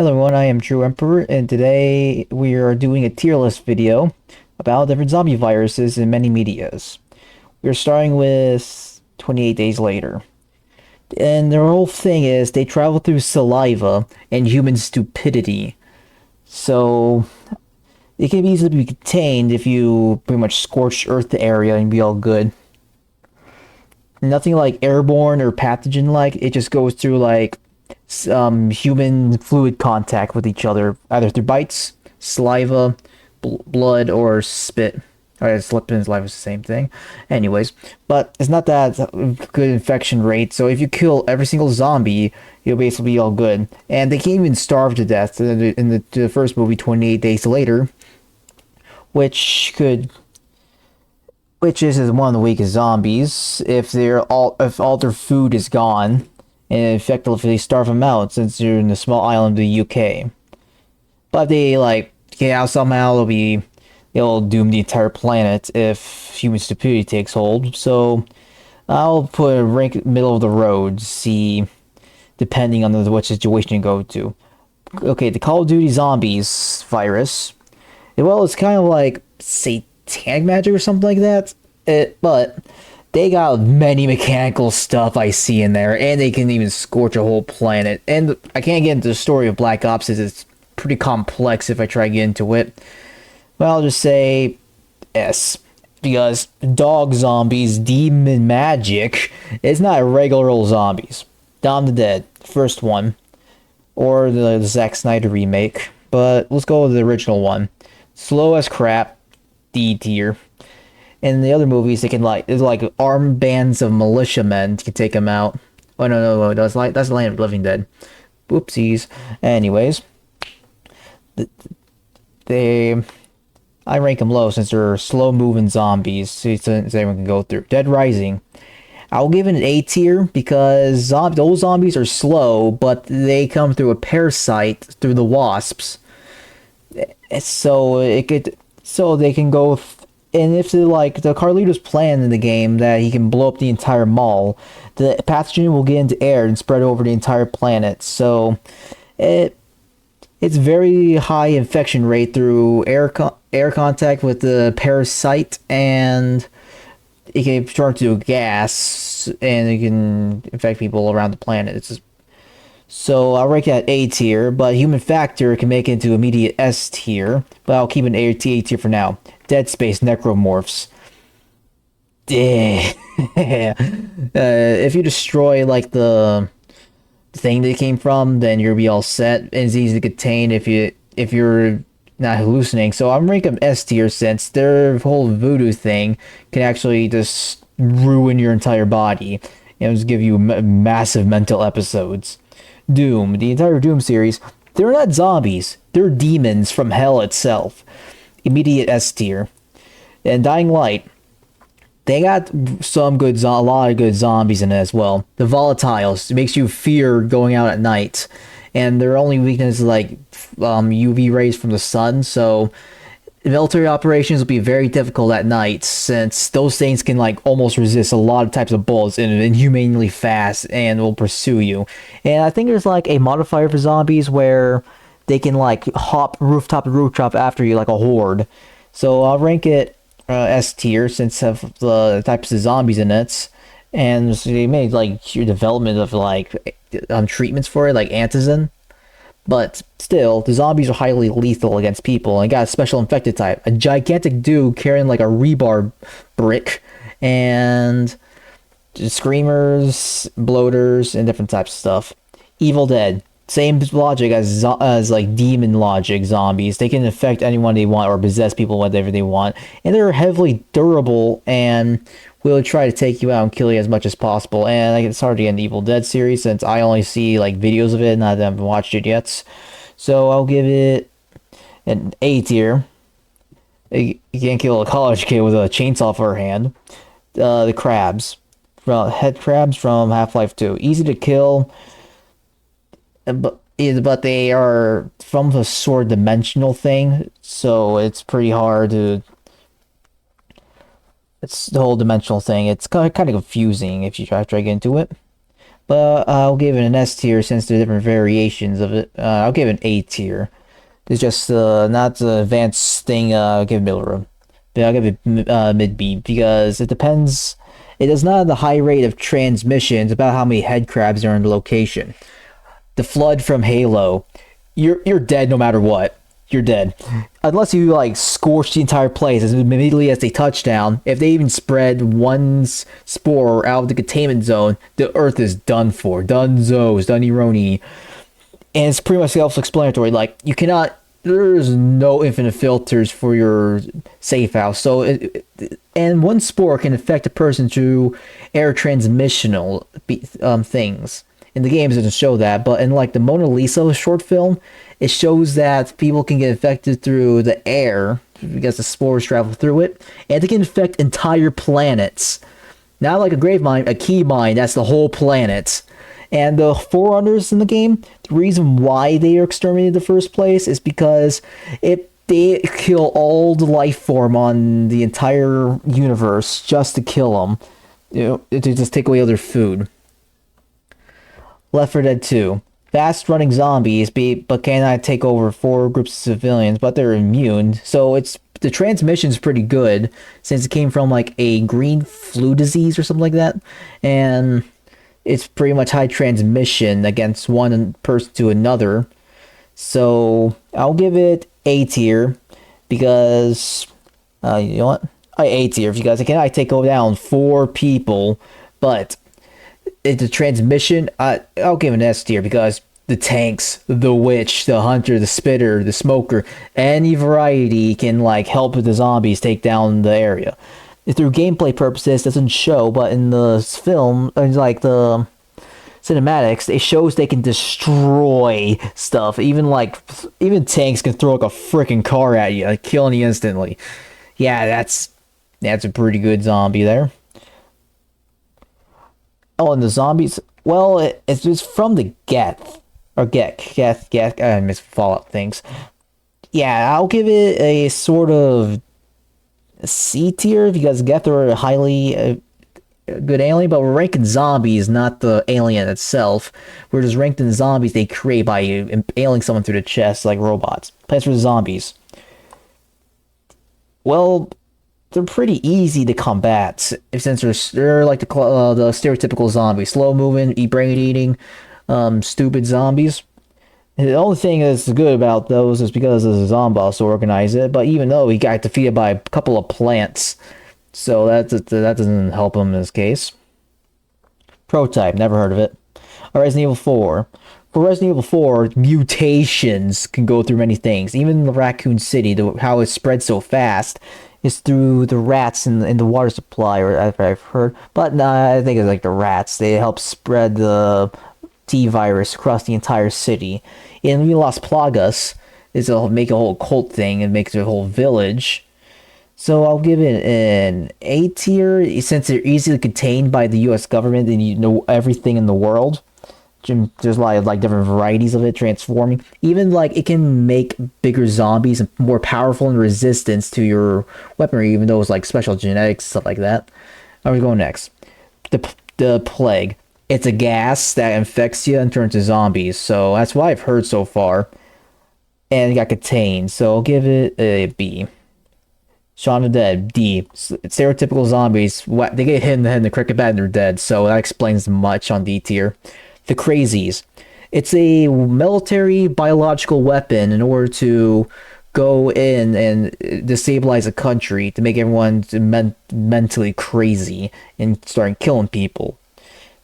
Hello everyone, I am True Emperor, and today we are doing a tier list video about different zombie viruses in many medias. We're starting with 28 Days Later. And their whole thing is they travel through saliva and human stupidity. So it can easily be contained if you pretty much scorch earth the area and be all good. Nothing like airborne or pathogen like, it just goes through like human fluid contact with each other, either through bites, saliva, blood, or spit. Alright, slip and saliva is the same thing. Anyways, but it's not that good infection rate, so if you kill every single zombie, you'll basically be all good. And they can't even starve to death in the first movie, 28 Days Later, which is one of the weakest zombies if if all their food is gone and effectively starve them out since they're in the small island of the UK. But if they like get out somehow, it'll doom the entire planet if human stupidity takes hold. So I'll put a rank middle of the road, see depending on what situation you go to. Okay, the Call of Duty Zombies virus. Well, it's kind of like satanic magic or something like that. But they got many mechanical stuff I see in there, and they can even scorch a whole planet. And I can't get into the story of Black Ops, as it's pretty complex if I try to get into it. Well, I'll just say S. Because dog zombies, demon magic, it's not regular old zombies. Dawn of the Dead, first one. Or the Zack Snyder remake. But let's go with the original one. Slow as crap, D tier. In the other movies, they can there's like armbands of militiamen can take them out. Oh no, that's the Land of the Living Dead. Oopsies. Anyways, I rank them low since they're slow moving zombies, so everyone can go through. Dead Rising, I'll give it an A tier because those zombies are slow, but they come through a parasite through the wasps. So they can go, and if the Carlito's plan in the game that he can blow up the entire mall, the pathogen will get into air and spread over the entire planet. So it's very high infection rate through air contact with the parasite, and it can turn to gas and it can infect people around the planet. So I'll rank it at A tier, but human factor can make it into immediate S tier, but I'll keep it an A tier for now. Dead Space Necromorphs. If you destroy like the thing they came from, then you'll be all set, and it's easy to contain if you're not hallucinating. So I'm ranking them S tier since their whole voodoo thing can actually just ruin your entire body and just give you massive mental episodes. Doom, the entire Doom series, they're not zombies, they're demons from hell itself. Immediate S tier. And Dying Light, they got a lot of good zombies in it as well. The Volatiles, it makes you fear going out at night, and their only weakness is like UV rays from the sun, so military operations will be very difficult at night since those things can like almost resist a lot of types of bullets and inhumanely fast and will pursue you. And I think there's like a modifier for zombies where they can like hop rooftop to rooftop after you like a horde. So I'll rank it S tier since of the types of zombies in it, and so they made like your development of like treatments for it like antizin. But still, the zombies are highly lethal against people, and got a special infected type. A gigantic dude carrying like a rebar brick, and screamers, bloaters, and different types of stuff. Evil Dead. Same logic as like demon logic zombies. They can infect anyone they want or possess people whatever they want. And they're heavily durable and will try to take you out and kill you as much as possible. And like, it's hard to get an Evil Dead series since I only see like videos of it and I haven't watched it yet. So I'll give it an A tier. You can't kill a college kid with a chainsaw for her hand. The crabs. Head crabs from Half-Life 2. Easy to kill. But they are from the sword dimensional thing, so it's pretty hard to. It's the whole dimensional thing. It's kind of confusing if you try to get into it. but I'll give it an S tier since there are different variations of it. I'll give it an A tier. It's just not the advanced thing. I'll give it middle room. But I'll give it mid B because it depends. It does not have the high rate of transmissions about how many head crabs are in the location. The flood from Halo, you're dead no matter what. You're dead. Unless you like scorch the entire place as immediately as they touch down. If they even spread one spore out of the containment zone, the Earth is done for. Dunzos, Dunironi. And it's pretty much self-explanatory. Like, you cannot... There's no infinite filters for your safe house. So, and one spore can affect a person through air transmissional things. In the games, it doesn't show that, but in like the Mona Lisa short film, it shows that people can get infected through the air because the spores travel through it, and they can infect entire planets. Not like a grave mine, a key mine. That's the whole planet. And the Forerunners in the game, the reason why they are exterminated in the first place is because they kill all the life form on the entire universe just to kill them, to just take away all their food. Left 4 Dead 2. Fast-running zombies, but cannot take over 4 groups of civilians, but they're immune. So the transmission's pretty good, since it came from like a green flu disease or something like that. And it's pretty much high transmission against one person to another. So I'll give it A tier, because, you know what? A tier, because it can take down 4 people, but... the transmission, I'll give an S tier because the tanks, the witch, the hunter, the spitter, the smoker, any variety can like help the zombies take down the area. Through gameplay purposes, doesn't show, but in the film, like the cinematics, it shows they can destroy stuff. Even tanks can throw like a freaking car at you, like killing you instantly. Yeah, that's a pretty good zombie there. Oh, and the zombies. Well, it's just from the Geth or Geth. I miss Fallout things. Yeah, I'll give it a sort of C tier because Geth are a highly good alien, but we're ranking zombies, not the alien itself. We're just ranking the zombies they create by impaling someone through the chest like robots. Plants for the zombies. Well, they're pretty easy to combat since they're like the stereotypical zombies, slow moving, brain eating, stupid zombies. And the only thing that's good about those is because the Zomboss organized it. But even though he got defeated by a couple of plants, so that doesn't help him in this case. Prototype, never heard of it. Resident Evil 4. For Resident Evil 4, mutations can go through many things. Even in the Raccoon City, how it spread so fast is through the rats in the water supply, or I've heard. But nah, I think it's like the rats. They help spread the T-virus across the entire city. In We Las Plagas, it'll make a whole cult thing and make a whole village. So I'll give it an A tier, since they're easily contained by the U.S. government and you know everything in the world. There's a lot of like different varieties of it transforming. Even like it can make bigger zombies and more powerful in resistance to your weaponry, even though it's like special genetics, stuff like that. How are we going next? The plague. It's a gas that infects you and turns to zombies. So that's what I've heard so far. And it got contained. So I'll give it a B. Shaun of the Dead, D. Stereotypical zombies. They get hit in the head in the cricket bat and they're dead. So that explains much on D tier. The Crazies. It's a military biological weapon in order to go in and destabilize a country to make everyone mentally crazy and start killing people.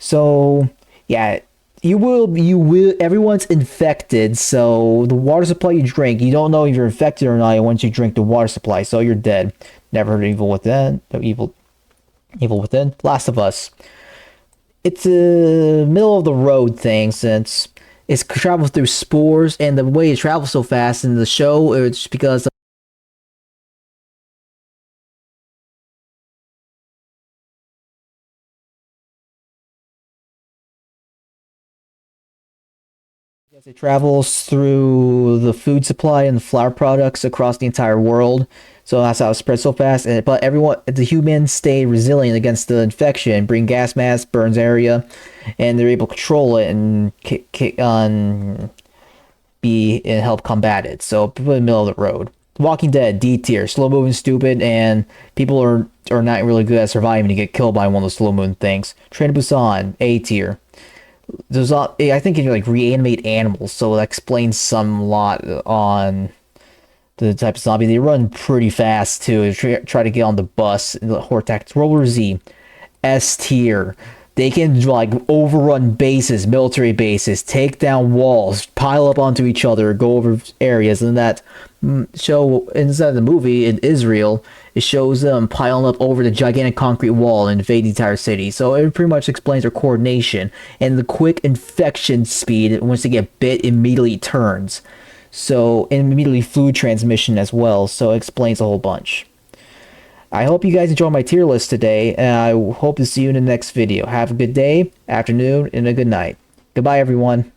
So, yeah, everyone's infected, so the water supply you drink, you don't know if you're infected or not once you drink the water supply, so you're dead. Never heard of Evil Within. Evil Within. Last of Us. It's a middle of the road thing since it travels through spores, and the way it travels so fast in the show, it's because it travels through the food supply and the flour products across the entire world. So that's how it spreads so fast. But everyone, the humans stay resilient against the infection, bring gas mask, burns area, and they're able to control it and be and help combat it. So people in the middle of the road. Walking Dead, D tier, slow moving, stupid, and people are not really good at surviving to get killed by one of those slow moving things. Train to Busan, A tier. There's I think you can like reanimate animals, so that explains some lot on the type of zombie. They run pretty fast too. Try to get on the bus. The horde tactics. World War Z, S tier. They can like overrun bases, military bases, take down walls, pile up onto each other, go over areas, and that show inside the movie in Israel, it shows them piling up over the gigantic concrete wall and invade the entire city. So it pretty much explains their coordination and the quick infection speed. Once they get bit, immediately turns. So and immediately fluid transmission as well. So it explains a whole bunch. I hope you guys enjoyed my tier list today, and I hope to see you in the next video. Have a good day, afternoon, and a good night. Goodbye, everyone.